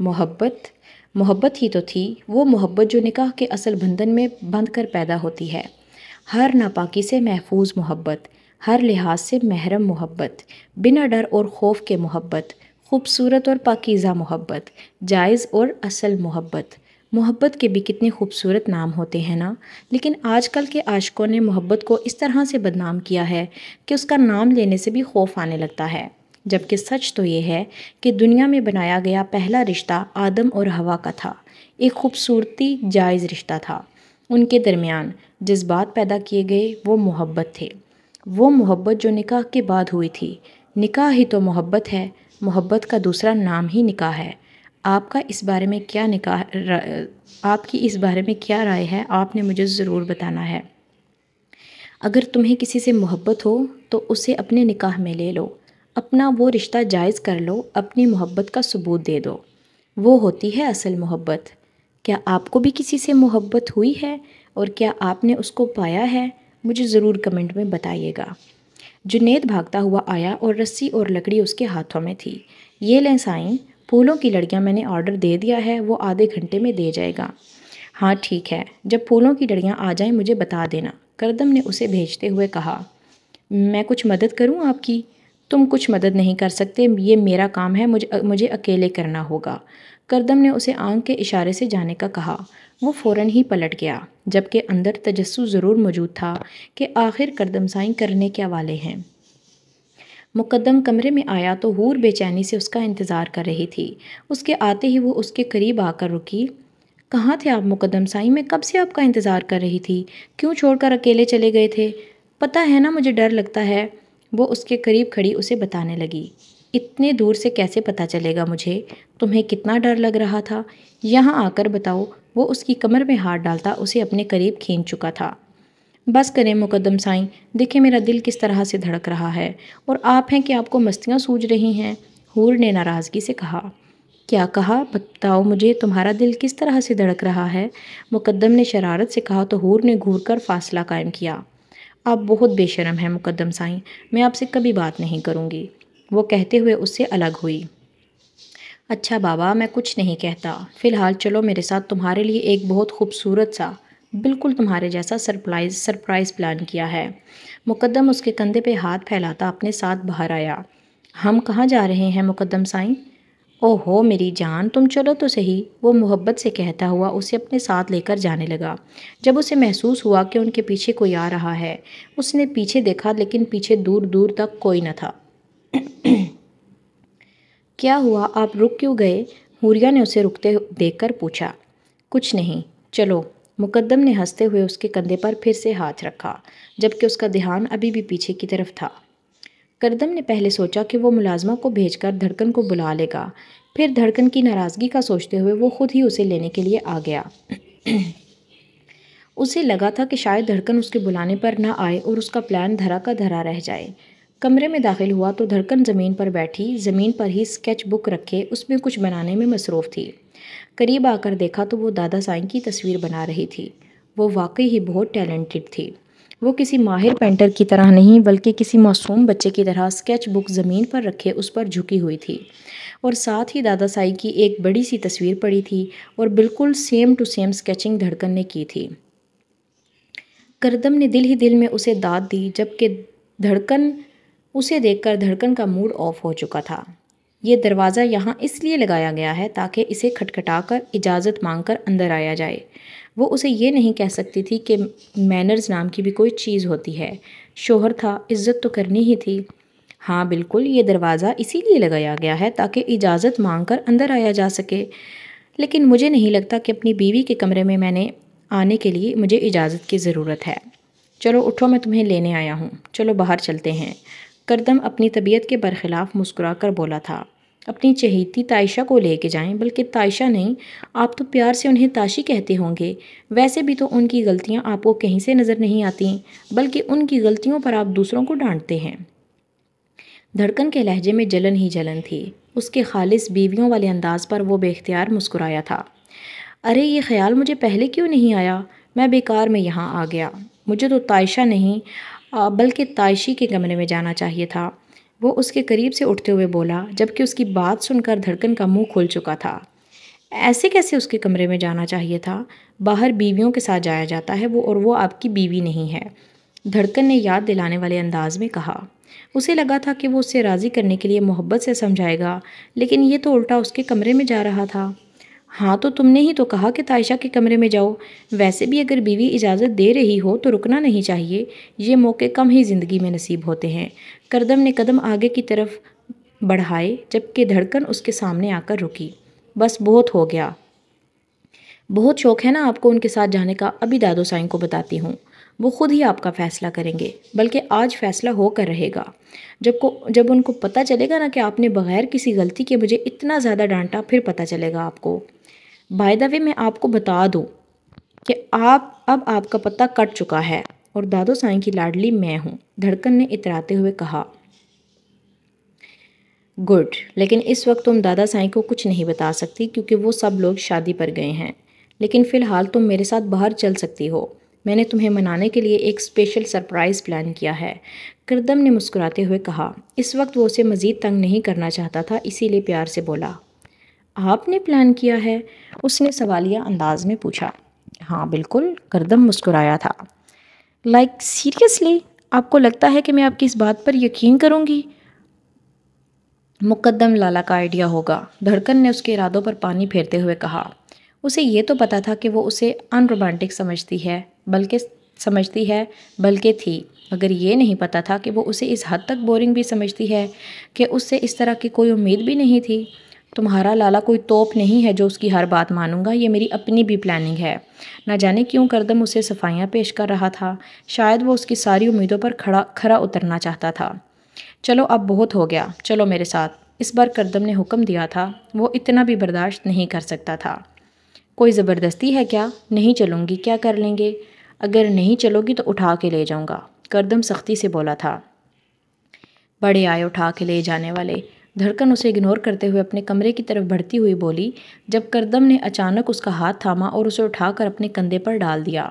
محبت ہی تو تھی، وہ محبت جو نکاح کے اصل بندھن میں بندھ کر پیدا ہوتی ہے، ہر ناپاکی سے محفوظ محبت، ہر لحاظ سے محرم محبت، بنا ڈر اور خوف کے محبت، خوبصورت اور پاکیزہ محبت، جائز اور اصل محبت۔ محبت کے بھی کتنے خوبصورت نام ہوتے ہیں نا، لیکن آج کل کے عاشقوں نے محبت کو اس طرح سے بدنام کیا ہے کہ اس کا نام لینے سے بھی خوف آنے لگتا ہے، جبکہ سچ تو یہ ہے کہ دنیا میں بنایا گیا پہلا رشتہ آدم اور حوا کا تھا، ایک خوبصورتی جائز رشتہ تھا۔ ان کے درمیان جذبات پیدا کیے گئے، وہ محبت تھے، وہ محبت جو نکاح کے بعد ہوئی تھی۔ نکاح ہی تو محبت ہے، محبت کا دوسرا نام ہی نکاح ہے۔ آپ کی اس بارے میں کیا رائے ہے؟ آپ نے مجھے ضرور بتانا ہے۔ اگر تمہیں کسی سے محبت ہو تو اسے اپنے نکاح میں لے لو، اپنا وہ رشتہ جائز کر لو، اپنی محبت کا ثبوت دے دو، وہ ہوتی ہے اصل محبت۔ کیا آپ کو بھی کسی سے محبت ہوئی ہے اور کیا آپ نے اس کو پایا ہے؟ مجھے ضرور کمنٹ میں بتائیے گا۔ جنید بھاگتا ہوا آیا اور رسی اور لکڑی اس کے ہاتھوں میں تھی۔ یہ لیں سائیں، پھولوں کی لڑیاں میں نے آرڈر دے دیا ہے، وہ آدھے گھنٹے میں دے جائے گا۔ ہاں ٹھیک ہے، جب پھولوں کی لڑیاں آ جائیں مجھے بتا دینا، کردم نے اسے بھیجتے ہوئے کہا۔ میں کچھ مدد کروں آپ کی؟ تم کچھ مدد نہیں کر سکتے، یہ میرا کام ہے، مجھے اکیلے کرنا ہوگا۔ کردم نے اسے آنکھ کے اشارے سے جانے کا کہا۔ وہ فوراً ہی پلٹ گیا، جبکہ اندر تجسس ضرور موجود تھا کہ آخر کردم سائیں کرنے کیا والے ہیں۔ مقدم کمرے میں آیا تو حور بے چینی سے اس کا انتظار کر رہی تھی۔ اس کے آتے ہی وہ اس کے قریب آ کر رکی۔ کہاں تھے آپ مقدم سائیں؟ میں کب سے آپ کا انتظار کر رہی تھی، کیوں چھوڑ کر اکیلے چلے گئے تھے؟ پتہ ہے نا مجھے ڈر لگتا ہے، وہ اس کے قریب کھڑی اسے بتانے لگی۔ اتنے دور سے کیسے پتہ چلے گا مجھے؟ تمہیں کتنا ڈر لگ رہا تھا؟ یہاں آ کر بتاؤ۔ وہ اس کی کمر میں ہاتھ ڈالتا اسے اپنے قریب کھینچ چکا تھا۔ بس کریں مقدم سائیں، دیکھیں میرا دل کس طرح سے دھڑک رہا ہے، اور آپ ہیں کہ آپ کو مستیاں سوجھ رہی ہیں۔ حور نے ناراضگی سے کہا۔ کیا کہا؟ بتاؤ مجھے، تمہارا دل کس طرح سے دھڑک رہا ہے؟ مقدم نے شرارت سے کہا تو حور نے گھور کر فاصلہ قائم کیا۔ آپ بہت بے شرم ہیں مقدم سائیں، میں آپ سے کبھی بات نہیں کروں گی، وہ کہتے ہوئے اس سے الگ ہوئی۔ اچھا بابا، میں کچھ نہیں کہتا، فی الحال چلو میرے ساتھ، تمہارے لیے ایک بہت خوبصورت سا، بالکل تمہارے جیسا سرپرائز پلان کیا ہے۔ مقدم اس کے کندھے پہ ہاتھ پھیلاتا اپنے ساتھ باہر آیا۔ ہم کہاں جا رہے ہیں مقدم سائیں؟ اوہ ہو میری جان، تم چلو تو صحیح، وہ محبت سے کہتا ہوا اسے اپنے ساتھ لے کر جانے لگا۔ جب اسے محسوس ہوا کہ ان کے پیچھے کوئی آ رہا ہے، اس نے پیچھے دیکھا، لیکن پیچھے دور دور تک کوئی نہ تھا۔ کیا ہوا، آپ رک کیوں گئے؟ حوریہ نے اسے رکتے دیکھ کر پوچھا۔ کچھ نہیں، چلو۔ مقدم نے ہنستے ہوئے اس کے کندھے پر پھر سے ہاتھ رکھا، جبکہ اس کا دھیان ابھی بھی پیچھے کی طرف تھا۔ کردم نے پہلے سوچا کہ وہ ملازمہ کو بھیج کر دھڑکن کو بلا لے گا، پھر دھڑکن کی ناراضگی کا سوچتے ہوئے وہ خود ہی اسے لینے کے لیے آ گیا۔ اسے لگا تھا کہ شاید دھڑکن اس کے بلانے پر نہ آئے اور اس کا پلان دھرا کا دھرا رہ جائے۔ کمرے میں داخل ہوا تو دھڑکن زمین پر بیٹھی، زمین پر ہی اسکیچ بک رکھے اس میں کچھ بنانے میں مصروف تھی۔ قریب آ کر دیکھا تو وہ دادا سائیں کی تصویر بنا رہی تھی۔ وہ واقعی ہی بہت ٹیلنٹڈ تھی۔ وہ کسی ماہر پینٹر کی طرح نہیں بلکہ کسی معصوم بچے کی طرح اسکیچ بک زمین پر رکھے اس پر جھکی ہوئی تھی، اور ساتھ ہی دادا سائی کی ایک بڑی سی تصویر پڑی تھی، اور بالکل سیم ٹو سیم اسکیچنگ دھڑکن نے کی تھی۔ کردم نے دل ہی دل میں اسے داد دی، جبکہ دھڑکن اسے دیکھ کر دھڑکن کا موڈ آف ہو چکا تھا۔ یہ دروازہ یہاں اس لیے لگایا گیا ہے تاکہ اسے کھٹکھٹا کر اجازت مانگ کر اندر آیا جائے۔ وہ اسے یہ نہیں کہہ سکتی تھی کہ مینرز نام کی بھی کوئی چیز ہوتی ہے، شوہر تھا، عزت تو کرنی ہی تھی۔ ہاں بالکل، یہ دروازہ اسی لیے لگایا گیا ہے تاکہ اجازت مانگ کر اندر آیا جا سکے، لیکن مجھے نہیں لگتا کہ اپنی بیوی کے کمرے میں آنے کے لیے مجھے اجازت کی ضرورت ہے۔ چلو اٹھو، میں تمہیں لینے آیا ہوں، چلو باہر چلتے ہیں۔ کردم اپنی طبیعت کے برخلاف مسکرا کر بولا تھا۔ اپنی چہیتی تائشہ کو لے کے جائیں، بلکہ تائشہ نہیں، آپ تو پیار سے انہیں تاشی کہتے ہوں گے، ویسے بھی تو ان کی غلطیاں آپ کو کہیں سے نظر نہیں آتی، بلکہ ان کی غلطیوں پر آپ دوسروں کو ڈانٹتے ہیں۔ دھڑکن کے لہجے میں جلن ہی جلن تھی، اس کے خالص بیویوں والے انداز پر وہ بے اختیار مسکرایا تھا۔ ارے یہ خیال مجھے پہلے کیوں نہیں آیا، میں بیکار میں یہاں آ گیا، مجھے تو تائشہ نہیں بلکہ تائشی کے کمرے میں جانا چاہیے تھا، وہ اس کے قریب سے اٹھتے ہوئے بولا، جبکہ اس کی بات سن کر دھڑکن کا منہ کھل چکا تھا۔ ایسے کیسے اس کے کمرے میں جانا چاہیے تھا؟ باہر بیویوں کے ساتھ جایا جاتا ہے اور وہ آپ کی بیوی نہیں ہے، دھڑکن نے یاد دلانے والے انداز میں کہا۔ اسے لگا تھا کہ وہ اسے راضی کرنے کے لیے محبت سے سمجھائے گا، لیکن یہ تو الٹا اس کے کمرے میں جا رہا تھا۔ ہاں تو تم نے ہی تو کہا کہ عائشہ کے کمرے میں جاؤ، ویسے بھی اگر بیوی اجازت دے رہی ہو تو رکنا نہیں چاہیے، یہ موقع کم ہی زندگی میں نصیب ہوتے ہیں۔ کردم نے قدم آگے کی طرف بڑھائے جبکہ دھڑکن اس کے سامنے آ کر رکی۔ بس بہت ہو گیا، بہت شوق ہے نا آپ کو ان کے ساتھ جانے کا، ابھی دادو سائن کو بتاتی ہوں، وہ خود ہی آپ کا فیصلہ کریں گے، بلکہ آج فیصلہ ہو کر رہے گا۔ جب ان کو پتہ چلے گا نا کہ آپ نے بغیر کسی غلطی کے مجھے اتنا زیادہ ڈانٹا، پھر پتہ چلے گا آپ کو۔ بائی دا وے میں آپ کو بتا دوں کہ اب آپ کا پتہ کٹ چکا ہے اور دادو سائن کی لاڈلی میں ہوں، دھڑکن نے اتراتے ہوئے کہا۔ گڈ، لیکن اس وقت تم دادا سائیں کو کچھ نہیں بتا سکتی کیونکہ وہ سب لوگ شادی پر گئے ہیں، لیکن فی الحال تم میرے ساتھ باہر چل سکتی ہو، میں نے تمہیں منانے کے لیے ایک اسپیشل سرپرائز پلان کیا ہے، کردم نے مسکراتے ہوئے کہا۔ اس وقت وہ اسے مزید تنگ نہیں کرنا چاہتا تھا، اسی لیے پیار سے بولا۔ آپ نے پلان کیا ہے؟ اس نے سوالیہ انداز میں پوچھا۔ ہاں بالکل، کردم مسکرایا تھا۔ Like seriously? آپ کو لگتا ہے کہ میں آپ کی اس بات پر یقین کروں گی؟ مقدم لالا کا آئیڈیا ہوگا، دھڑکن نے اس کے ارادوں پر پانی پھیرتے ہوئے کہا۔ اسے یہ تو پتا تھا کہ وہ اسے ان رومانٹک سمجھتی ہے بلکہ تھی، مگر یہ نہیں پتا تھا کہ وہ اسے اس حد تک بورنگ بھی سمجھتی ہے کہ اس سے اس طرح کی کوئی امید بھی نہیں تھی۔ تمہارا لالا کوئی توپ نہیں ہے جو اس کی ہر بات مانوں گا، یہ میری اپنی بھی پلاننگ ہے۔ نہ جانے کیوں کردم اسے صفائیاں پیش کر رہا تھا، شاید وہ اس کی ساری امیدوں پر کھرا اترنا چاہتا تھا۔ چلو اب بہت ہو گیا، چلو میرے ساتھ، اس بار کردم نے حکم دیا تھا، وہ اتنا بھی برداشت نہیں کر سکتا تھا۔ کوئی زبردستی ہے کیا؟ نہیں چلوں گی، کیا کر لیں گے؟ اگر نہیں چلو گی تو اٹھا کے لے جاؤں گا، کردم سختی سے بولا تھا۔ بڑے آئے اٹھا کے لے جانے والے، دھڑکن اسے اگنور کرتے ہوئے اپنے کمرے کی طرف بڑھتی ہوئی بولی، جب کردم نے اچانک اس کا ہاتھ تھاما اور اسے اٹھا کر اپنے کندھے پر ڈال دیا۔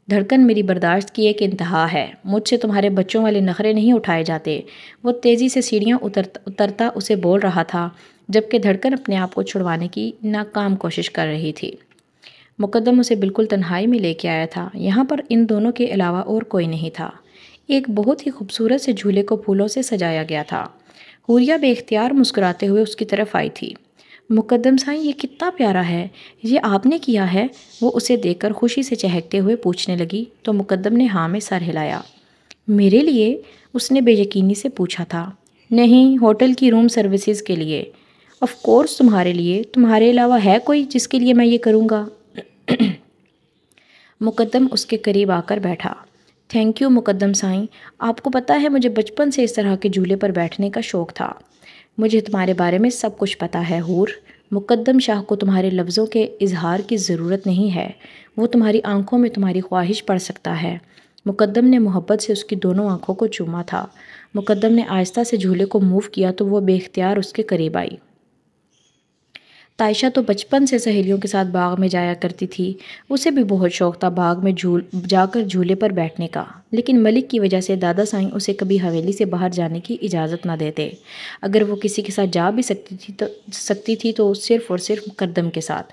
دھڑکن، میری برداشت کی ایک انتہا ہے، مجھ سے تمہارے بچوں والے نخرے نہیں اٹھائے جاتے۔ وہ تیزی سے سیڑھیاں اترتا اسے بول رہا تھا، جبکہ دھڑکن اپنے آپ کو چھڑوانے کی ناکام کوشش کر رہی تھی۔ مقدم اسے بالکل تنہائی میں لے کے آیا تھا، یہاں پر ان دونوں کے علاوہ اور کوئی نہیں تھا۔ ایک بہت ہی خوبصورت سے جھولے کو پھولوں سے سجایا گیا تھا۔ حوریہ بے اختیار مسکراتے ہوئے اس کی طرف آئی تھی۔ مقدم سائیں، یہ کتنا پیارا ہے، یہ آپ نے کیا ہے؟ وہ اسے دیکھ کر خوشی سے چہکتے ہوئے پوچھنے لگی تو مقدم نے ہاں میں سر ہلایا۔ میرے لیے؟ اس نے بے یقینی سے پوچھا تھا۔ نہیں، ہوٹل کی روم سروسز کے لیے۔ آف کورس تمہارے لیے، تمہارے علاوہ ہے کوئی جس کے لیے میں یہ کروں گا؟ مقدم اس کے قریب آ کر بیٹھا۔ تھینک یو مقدم سائیں، آپ کو پتہ ہے مجھے بچپن سے اس طرح کے جھولے پر بیٹھنے کا شوق تھا۔ مجھے تمہارے بارے میں سب کچھ پتہ ہے حور۔ مقدم شاہ کو تمہارے لفظوں کے اظہار کی ضرورت نہیں ہے، وہ تمہاری آنکھوں میں تمہاری خواہش پڑھ سکتا ہے۔ مقدم نے محبت سے اس کی دونوں آنکھوں کو چوما تھا۔ مقدم نے آہستہ سے جھولے کو موو کیا تو وہ بے اختیار اس کے قریب آئی۔ عائشہ تو بچپن سے سہیلیوں کے ساتھ باغ میں جایا کرتی تھی، اسے بھی بہت شوق تھا باغ میں جا کر جھولے پر بیٹھنے کا، لیکن ملک کی وجہ سے دادا سائیں اسے کبھی حویلی سے باہر جانے کی اجازت نہ دیتے۔ اگر وہ کسی کے ساتھ جا بھی سکتی تھی تو صرف اور صرف کردم کے ساتھ،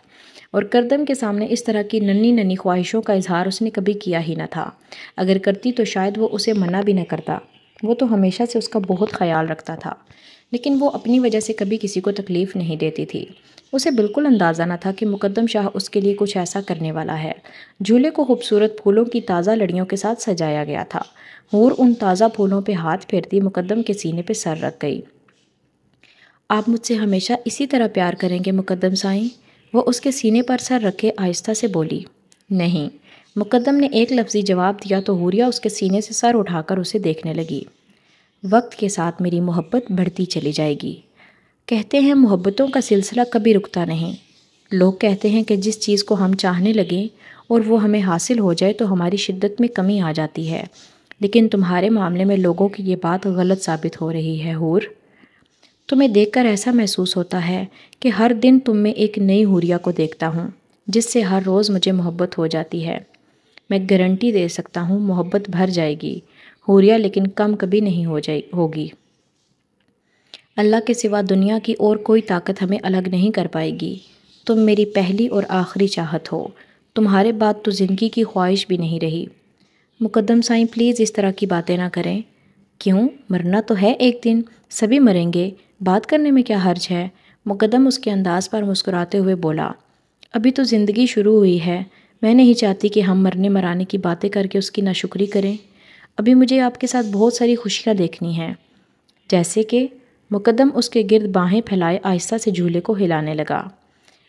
اور کردم کے سامنے اس طرح کی ننھی ننھی خواہشوں کا اظہار اس نے کبھی کیا ہی نہ تھا۔ اگر کرتی تو شاید وہ اسے منع بھی نہ کرتا، وہ تو ہمیشہ سے اس کا بہت خیال رکھتا تھا، لیکن وہ اپنی وجہ سے کبھی کسی کو تکلیف نہیں دیتی تھی۔ اسے بالکل اندازہ نہ تھا کہ مقدم شاہ اس کے لیے کچھ ایسا کرنے والا ہے۔ جھولے کو خوبصورت پھولوں کی تازہ لڑیوں کے ساتھ سجایا گیا تھا۔ حور ان تازہ پھولوں پہ ہاتھ پھیرتی مقدم کے سینے پہ سر رکھ گئی۔ آپ مجھ سے ہمیشہ اسی طرح پیار کریں گے مقدم سائیں؟ وہ اس کے سینے پر سر رکھے آہستہ سے بولی۔ نہیں، مقدم نے ایک لفظی جواب دیا تو حوریہ اس کے سینے سے سر اٹھا کر اسے دیکھنے لگی۔ وقت کے ساتھ میری محبت بڑھتی چلی جائے گی۔ کہتے ہیں محبتوں کا سلسلہ کبھی رکتا نہیں۔ لوگ کہتے ہیں کہ جس چیز کو ہم چاہنے لگیں اور وہ ہمیں حاصل ہو جائے تو ہماری شدت میں کمی آ جاتی ہے، لیکن تمہارے معاملے میں لوگوں کی یہ بات غلط ثابت ہو رہی ہے حور۔ تمہیں دیکھ کر ایسا محسوس ہوتا ہے کہ ہر دن تم میں ایک نئی حوریہ کو دیکھتا ہوں، جس سے ہر روز مجھے محبت ہو جاتی ہے۔ میں گارنٹی دے سکتا ہوں محبت بھر جائے گی حوریہ، لیکن کم کبھی نہیں ہوگی۔ اللہ کے سوا دنیا کی اور کوئی طاقت ہمیں الگ نہیں کر پائے گی۔ تم میری پہلی اور آخری چاہت ہو، تمہارے بعد تو زندگی کی خواہش بھی نہیں رہی۔ مقدم سائیں پلیز اس طرح کی باتیں نہ کریں۔ کیوں؟ مرنا تو ہے ایک دن، سبھی مریں گے، بات کرنے میں کیا حرج ہے؟ مقدم اس کے انداز پر مسکراتے ہوئے بولا، ابھی تو زندگی شروع ہوئی ہے، میں نہیں چاہتی کہ ہم مرنے مرانے کی باتیں کر کے اس کی ناشکری کریں۔ ابھی مجھے آپ کے ساتھ بہت ساری خوشیاں دیکھنی ہیں۔ جیسے کہ؟ مقدم اس کے گرد باہیں پھیلائے آہستہ سے جھولے کو ہلانے لگا۔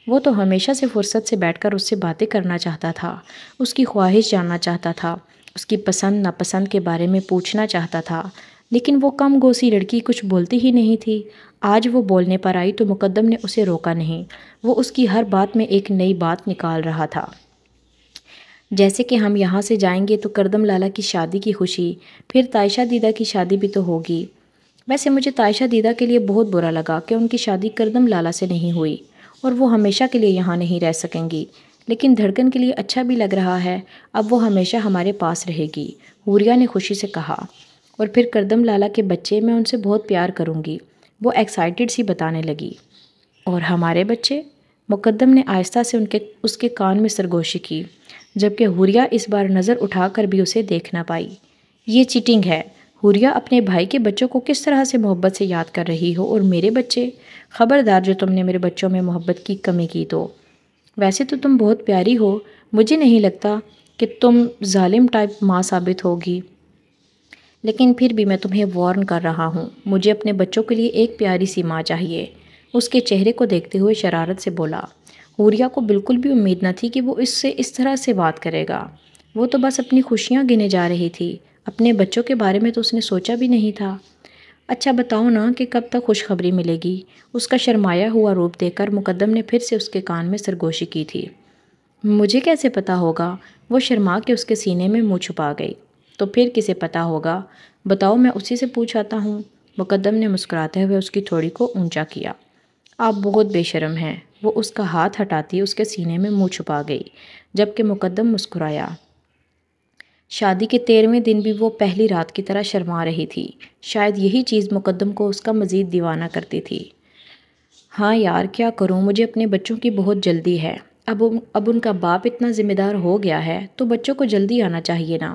وہ تو ہمیشہ سے فرصت سے بیٹھ کر اس سے باتیں کرنا چاہتا تھا، اس کی خواہش جاننا چاہتا تھا، اس کی پسند ناپسند کے بارے میں پوچھنا چاہتا تھا، لیکن وہ کم گوسی لڑکی کچھ بولتی ہی نہیں تھی۔ آج وہ بولنے پر آئی تو مقدم نے اسے روکا نہیں، وہ اس کی ہر بات میں ایک نئی بات نکال رہا تھا۔ جیسے کہ ہم یہاں سے جائیں گے تو کردم لالا کی شادی کی خوشی، پھر تائشہ دیدہ کی شادی بھی تو ہوگی۔ ویسے مجھے تائشہ دیدہ کے لیے بہت برا لگا کہ ان کی شادی کردم لالا سے نہیں ہوئی اور وہ ہمیشہ کے لیے یہاں نہیں رہ سکیں گی، لیکن دھڑکن کے لیے اچھا بھی لگ رہا ہے، اب وہ ہمیشہ ہمارے پاس رہے گی، حوریہ نے خوشی سے کہا۔ اور پھر کردم لالا کے بچے، میں ان سے بہت پیار کروں گی، وہ ایکسائٹڈ سی بتانے لگی۔ اور ہمارے بچے؟ مقدم نے آہستہ سے اس کے کان میں سرگوشی کی، جبکہ حوریہ اس بار نظر اٹھا کر بھی اسے دیکھ نہ پائی۔ یہ چیٹنگ ہے، حوریہ اپنے بھائی کے بچوں کو کس طرح سے محبت سے یاد کر رہی ہو، اور میرے بچے؟ خبردار جو تم نے میرے بچوں میں محبت کی کمی کی تو۔ ویسے تو تم بہت پیاری ہو، مجھے نہیں لگتا کہ تم ظالم ٹائپ ماں ثابت ہوگی، لیکن پھر بھی میں تمہیں وارن کر رہا ہوں، مجھے اپنے بچوں کے لیے ایک پیاری سی ماں چاہیے۔ اس کے چہرے کو دیکھتے ہوئے شرارت سے بولا۔ حوریہ کو بالکل بھی امید نہ تھی کہ وہ اس سے اس طرح سے بات کرے گا، وہ تو بس اپنی خوشیاں گنے جا رہی تھی، اپنے بچوں کے بارے میں تو اس نے سوچا بھی نہیں تھا۔ اچھا بتاؤ نا کہ کب تک خوشخبری ملے گی؟ اس کا شرمایا ہوا روپ دیکھ کر مقدم نے پھر سے اس کے کان میں سرگوشی کی تھی۔ مجھے کیسے پتا ہوگا؟ وہ شرما کے اس کے سینے میں منہ چھپا گئی۔ تو پھر کسے پتا ہوگا؟ بتاؤ، میں اسی سے پوچھ آتا ہوں۔ مقدم نے مسکراتے ہوئے اس کی تھوڑی کو اونچا کیا۔ آپ بہت بے شرم ہیں۔ وہ اس کا ہاتھ ہٹاتی اس کے سینے میں منہ چھپا گئی، جبکہ مقدم مسکرایا۔ شادی کے 13ویں دن بھی وہ پہلی رات کی طرح شرما رہی تھی، شاید یہی چیز مقدم کو اس کا مزید دیوانہ کرتی تھی۔ ہاں یار، کیا کروں، مجھے اپنے بچوں کی بہت جلدی ہے، اب ان کا باپ اتنا ذمہ دار ہو گیا ہے تو بچوں کو جلدی آنا چاہیے نا۔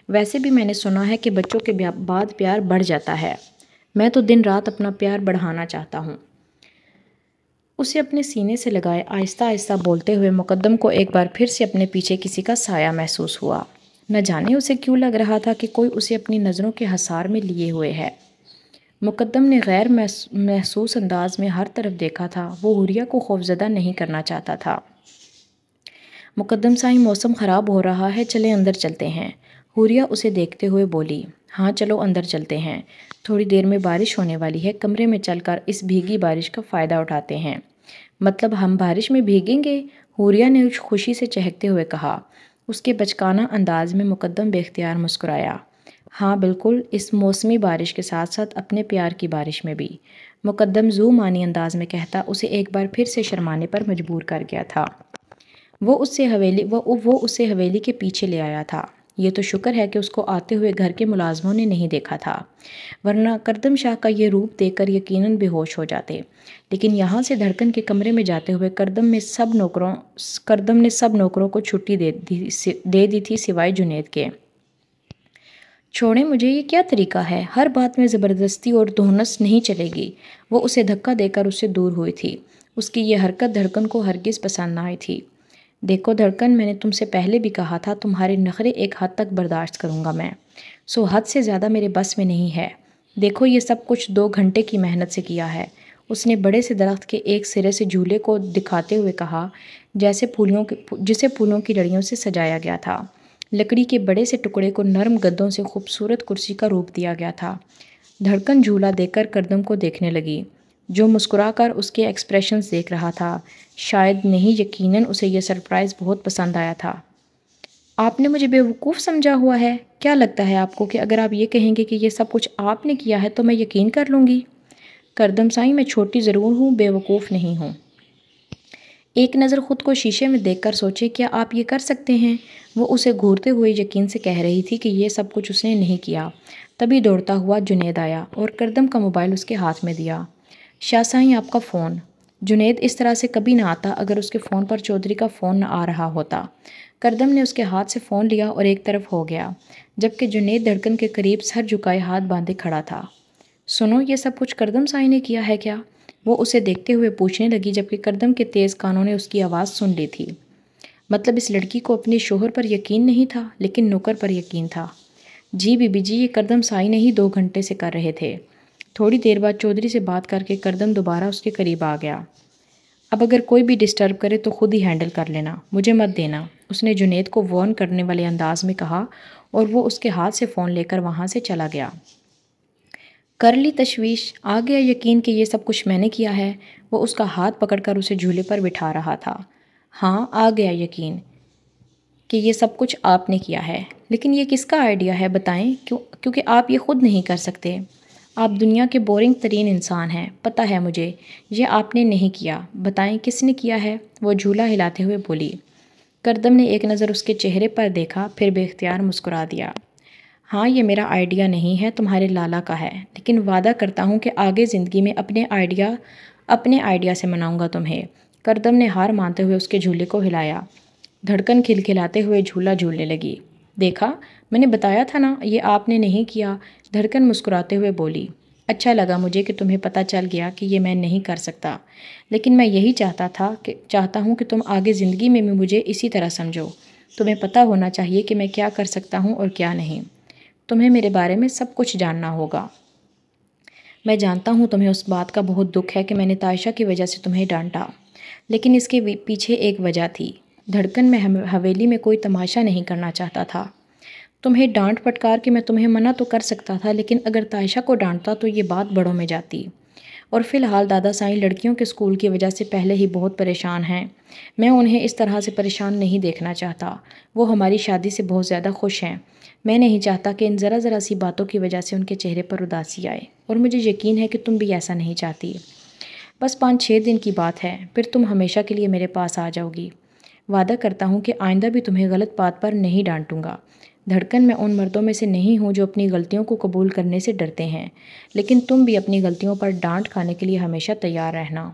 ویسے بھی میں نے سنا ہے کہ بچوں کے بعد پیار بڑھ جاتا ہے، میں تو دن رات اپنا پیار بڑھانا چاہتا ہوں۔ اسے اپنے سینے سے لگائے آہستہ آہستہ بولتے ہوئے مقدم کو ایک بار پھر سے اپنے پیچھے کسی کا سایہ محسوس ہوا۔ نہ جانے اسے کیوں لگ رہا تھا کہ کوئی اسے اپنی نظروں کے حصار میں لیے ہوئے ہے۔ مقدم نے غیر محسوس انداز میں ہر طرف دیکھا تھا، وہ حوریہ کو خوفزدہ نہیں کرنا چاہتا تھا۔ مقدم سائیں، موسم خراب ہو رہا ہے، چلیں اندر چلتے ہیں۔ حوریہ اسے دیکھتے ہوئے بولی۔ ہاں چلو اندر چلتے ہیں، تھوڑی دیر میں بارش ہونے والی ہے، کمرے میں چل کر اس بھیگی بارش کا فائدہ اٹھاتے ہیں۔ مطلب ہم بارش میں بھیگیں گے؟ حوریہ نے خوشی سے چہکتے ہوئے کہا۔ اس کے بچکانہ انداز میں مقدم بے اختیار مسکرایا۔ ہاں بالکل، اس موسمی بارش کے ساتھ ساتھ اپنے پیار کی بارش میں بھی، مقدم ذو معنی انداز میں کہتا اسے ایک بار پھر سے شرمانے پر مجبور کر گیا تھا۔ وہ اسے حویلی کے پیچھے لے آیا تھا۔ یہ تو شکر ہے کہ اس کو آتے ہوئے گھر کے ملازموں نے نہیں دیکھا تھا، ورنہ کردم شاہ کا یہ روپ دیکھ کر یقیناً بے ہوش ہو جاتے۔ لیکن یہاں سے دھڑکن کے کمرے میں جاتے ہوئے کردم نے سب نوکروں کو چھٹی دے دی تھی سوائے جنید کے۔ چھوڑیں مجھے، یہ کیا طریقہ ہے؟ ہر بات میں زبردستی اور دھونس نہیں چلے گی۔ وہ اسے دھکا دے کر اس سے دور ہوئی تھی۔ اس کی یہ حرکت دھڑکن کو ہرگز پسند نہ آئی تھی۔ دیکھو دھڑکن، میں نے تم سے پہلے بھی کہا تھا تمہارے نخرے ایک حد تک برداشت کروں گا میں، سو حد سے زیادہ میرے بس میں نہیں ہے۔ دیکھو یہ سب کچھ 2 گھنٹے کی محنت سے کیا ہے۔ اس نے بڑے سے درخت کے ایک سرے سے جھولے کو دکھاتے ہوئے کہا، جسے پھولوں کی لڑیوں سے سجایا گیا تھا۔ لکڑی کے بڑے سے ٹکڑے کو نرم گدوں سے خوبصورت کرسی کا روپ دیا گیا تھا۔ دھڑکن جھولا دیکھ کر کردم کو دیکھنے لگی، جو مسکرا کر اس کے ایکسپریشنز دیکھ رہا تھا۔ شاید نہیں، یقیناً اسے یہ سرپرائز بہت پسند آیا تھا۔ آپ نے مجھے بیوقوف سمجھا ہوا ہے؟ کیا لگتا ہے آپ کو کہ اگر آپ یہ کہیں گے کہ یہ سب کچھ آپ نے کیا ہے تو میں یقین کر لوں گی؟ کردم سائیں، میں چھوٹی ضرور ہوں، بیوقوف نہیں ہوں۔ ایک نظر خود کو شیشے میں دیکھ کر سوچے، کیا آپ یہ کر سکتے ہیں؟ وہ اسے گھورتے ہوئے یقین سے کہہ رہی تھی کہ یہ سب کچھ اس نے نہیں کیا۔ تبھی دوڑتا ہوا جنید آیا اور کردم کا موبائل اس کے ہاتھ میں دیا۔ شاہ سائیں، آپ کا فون۔ جنید اس طرح سے کبھی نہ آتا اگر اس کے فون پر چودھری کا فون نہ آ رہا ہوتا۔ کردم نے اس کے ہاتھ سے فون لیا اور ایک طرف ہو گیا، جبکہ جنید دھڑکن کے قریب سر جھکائے ہاتھ باندھے کھڑا تھا۔ سنو، یہ سب کچھ کردم صاحب نے کیا ہے کیا؟ وہ اسے دیکھتے ہوئے پوچھنے لگی، جبکہ کردم کے تیز کانوں نے اس کی آواز سن لی تھی۔ مطلب اس لڑکی کو اپنے شوہر پر یقین نہیں تھا، لیکن نوکر پر یقین تھا۔ جی بی بی جی، یہ کردم صاحب نے ہی 2 گھنٹے سے کر رہے تھے۔ تھوڑی دیر بعد چودھری سے بات کر کے کردم دوبارہ اس کے قریب آ گیا۔ اب اگر کوئی بھی ڈسٹرب کرے تو خود ہی ہینڈل کر لینا، مجھے مت دینا، اس نے جنید کو وارن کرنے والے انداز میں کہا، اور وہ اس کے ہاتھ سے فون لے کر وہاں سے چلا گیا۔ کر لی تشویش، آ گیا یقین کہ یہ سب کچھ میں نے کیا ہے؟ وہ اس کا ہاتھ پکڑ کر اسے جھولے پر بٹھا رہا تھا۔ ہاں، آ گیا یقین کہ یہ سب کچھ آپ نے کیا ہے، لیکن یہ کس کا آئیڈیا ہے بتائیں؟ کیونکہ آپ یہ خود نہیں کر سکتے۔ آپ دنیا کے بورنگ ترین انسان ہیں، پتہ ہے مجھے، یہ آپ نے نہیں کیا۔ بتائیں کس نے کیا ہے؟ وہ جھولا ہلاتے ہوئے بولی۔ کردم نے ایک نظر اس کے چہرے پر دیکھا، پھر بے اختیار مسکرا دیا۔ ہاں، یہ میرا آئیڈیا نہیں ہے، تمہارے لالا کا ہے، لیکن وعدہ کرتا ہوں کہ آگے زندگی میں اپنے آئیڈیا سے مناؤں گا تمہیں۔ کردم نے ہار مانتے ہوئے اس کے جھولے کو ہلایا۔ دھڑکن کھلکھلاتے ہوئے جھولا جھولنے لگی۔ دیکھا، میں نے بتایا تھا نا، یہ آپ نے نہیں کیا، دھڑکن مسکراتے ہوئے بولی۔ اچھا لگا مجھے کہ تمہیں پتہ چل گیا کہ یہ میں نہیں کر سکتا، لیکن میں یہی چاہتا ہوں کہ تم آگے زندگی میں مجھے اسی طرح سمجھو۔ تمہیں پتہ ہونا چاہیے کہ میں کیا کر سکتا ہوں اور کیا نہیں۔ تمہیں میرے بارے میں سب کچھ جاننا ہوگا۔ میں جانتا ہوں تمہیں اس بات کا بہت دکھ ہے کہ میں نے تائشہ کی وجہ سے تمہیں ڈانٹا، لیکن اس کے پیچھے ایک وجہ تھی۔ دھڑکن میں حویلی میں کوئی تماشا نہیں کرنا چاہتا تھا۔ تمہیں ڈانٹ پٹکار کے میں تمہیں منع تو کر سکتا تھا، لیکن اگر تائشہ کو ڈانٹتا تو یہ بات بڑوں میں جاتی۔ اور فی الحال دادا سائیں لڑکیوں کے اسکول کی وجہ سے پہلے ہی بہت پریشان ہیں۔ میں انہیں اس طرح سے پریشان نہیں دیکھنا چاہتا۔ وہ ہماری شادی سے بہت زیادہ خوش ہیں۔ میں نہیں چاہتا کہ ان ذرا سی باتوں کی وجہ سے ان کے چہرے پر اداسی آئے، اور مجھے یقین ہے کہ تم بھی ایسا نہیں چاہتی۔ بس 5-6 دن کی بات ہے، پھر تم ہمیشہ کے لیے میرے پاس آ جاؤ گی۔ وعدہ کرتا ہوں کہ آئندہ بھی تمہیں غلط بات پر نہیں ڈانٹوں گا۔ دھڑکن میں ان مردوں میں سے نہیں ہوں جو اپنی غلطیوں کو قبول کرنے سے ڈرتے ہیں، لیکن تم بھی اپنی غلطیوں پر ڈانٹ کھانے کے لیے ہمیشہ تیار رہنا۔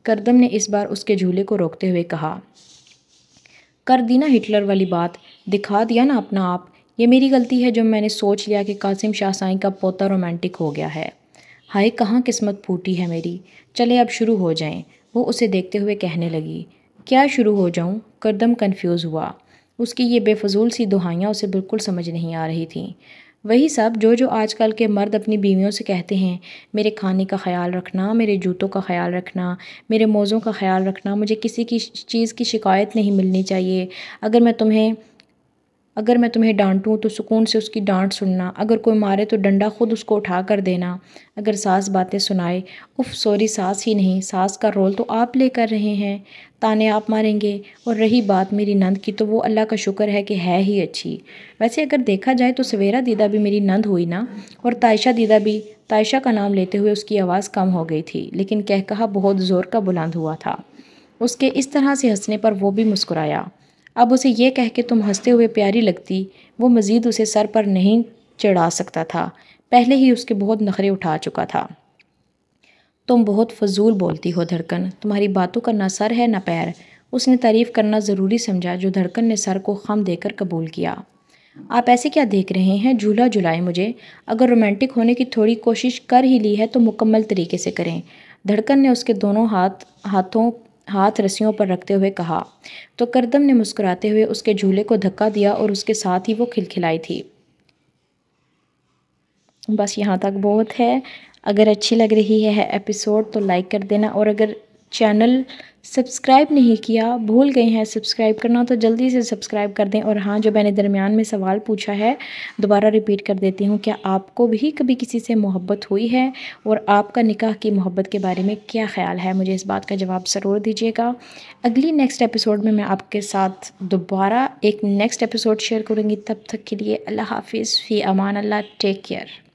کردم نے اس بار اس کے جھولے کو روکتے ہوئے کہا۔ کر دی نا ہٹلر والی بات، دکھا دیا نا اپنا آپ۔ یہ میری غلطی ہے جو میں نے سوچ لیا کہ قاسم شاہ سائیں کا پوتا رومانٹک ہو گیا ہے۔ ہائے، کہاں قسمت پھوٹی ہے میری۔ چلے اب شروع ہو جائیں، وہ اسے دیکھتے ہوئے کہنے لگی۔ کیا شروع ہو جاؤں؟ کردم کنفیوز ہوا۔ اس کی یہ بے فضول سی دہائیاں اسے بالکل سمجھ نہیں آ رہی تھیں۔ وہی سب جو آج کل کے مرد اپنی بیویوں سے کہتے ہیں، میرے کھانے کا خیال رکھنا، میرے جوتوں کا خیال رکھنا، میرے موزوں کا خیال رکھنا، مجھے کسی کی چیز کی شکایت نہیں ملنی چاہیے، اگر میں تمہیں ڈانٹوں تو سکون سے اس کی ڈانٹ سننا، اگر کوئی مارے تو ڈنڈا خود اس کو اٹھا کر دینا، اگر ساس باتیں سنائے، سوری ساس ہی نہیں، ساس کا رول تو آپ لے کر رہے ہیں، تانے آپ ماریں گے۔ اور رہی بات میری نند کی، تو وہ اللہ کا شکر ہے کہ ہے ہی اچھی۔ ویسے اگر دیکھا جائے تو سویرا دیدہ بھی میری نند ہوئی نا، اور تائشہ دیدہ بھی۔ تائشہ کا نام لیتے ہوئے اس کی آواز کم ہو گئی تھی، لیکن کہا بہت زور کا بلند ہوا تھا۔ اس کے اس طرح سے ہنسنے پر وہ بھی مسکرایا۔ اب اسے یہ کہہ کہ تم ہنستے ہوئے پیاری لگتی، وہ مزید اسے سر پر نہیں چڑھا سکتا تھا، پہلے ہی اس کے بہت نخرے اٹھا چکا تھا۔ تم بہت فضول بولتی ہو دھڑکن، تمہاری باتوں کا نہ سر ہے نہ پیر۔ اس نے تعریف کرنا ضروری سمجھا، جو دھڑکن نے سر کو خم دے کر قبول کیا۔ آپ ایسے کیا دیکھ رہے ہیں؟ جھولا جھلائیں مجھے۔ اگر رومانٹک ہونے کی تھوڑی کوشش کر ہی لی ہے تو مکمل طریقے سے کریں۔ دھڑکن نے اس کے دونوں ہاتھ رسیوں پر رکھتے ہوئے کہا، تو کردم نے مسکراتے ہوئے اس کے جھولے کو دھکا دیا، اور اس کے ساتھ ہی وہ کھلکھلائی تھی۔ بس یہاں تک بہت ہے۔ اگر اچھی لگ رہی ہے ایپیسوڈ تو لائک کر دینا، اور اگر چینل سبسکرائب نہیں کیا، بھول گئے ہیں سبسکرائب کرنا، تو جلدی سے سبسکرائب کر دیں۔ اور ہاں، جو میں نے درمیان میں سوال پوچھا ہے، دوبارہ ریپیٹ کر دیتی ہوں، کیا آپ کو بھی کبھی کسی سے محبت ہوئی ہے؟ اور آپ کا نکاح کی محبت کے بارے میں کیا خیال ہے؟ مجھے اس بات کا جواب ضرور دیجیے گا۔ اگلی نیکسٹ ایپیسوڈ میں آپ کے ساتھ دوبارہ ایک نیکسٹ ایپیسوڈ شیئر کروں گی۔ تب تک کے لیے اللہ حافظ، فی امان اللہ، ٹیک کیئر۔